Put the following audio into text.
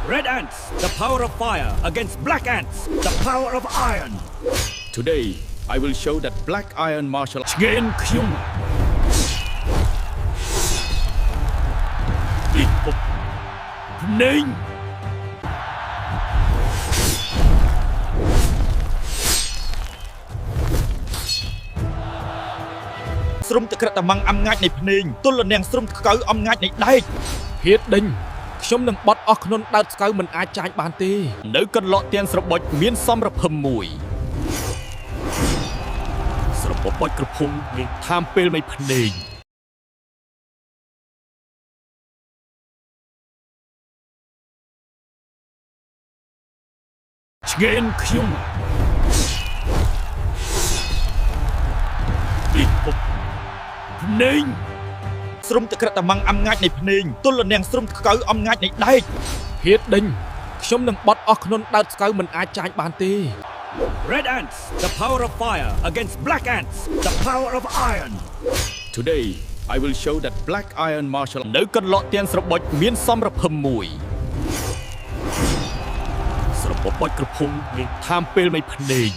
Red ants, the power of fire against black ants, the power of iron. Today, I will show that black iron martial ឆ្កេនខ្ញុំពីពុកភ្នែងស្រុំតក្រិតតាម៉ាំងអំងាចនៃភ្នែងទល់លនាងស្រុំក្កៅអំងាចនៃដែកហៀតដេញខ្ញុំនឹងបត់អស់ខ្លួនដើតស្កៅមិនអាចចាញ់បានទេនៅកន្លក់ទាំងស្របុចមានសំរភឹមមួយស្របបុចក្រភុំមានថាមពេលនៃភ្នែងឆ្កេនខ្ញុំពីពុកភ្នែងស្រុំតក្រិតតាម៉ាំងអំងាចនៃភ្នែងទល់លនាងស្រុំក្កៅអំងាចនៃដែកហៀតដេញខ្ញុំនឹងបត់អស់ខ្លួនដើតស្កៅមិនអាចចាញ់បានទេ Red ants, the power of fire against black ants, the power of iron. Today, I will show that black iron martial នៅកន្លក់ទាំងស្របុចមានសំរភឹមមួយស្របបុចក្រភុំមានថាមពេលនៃភ្នែង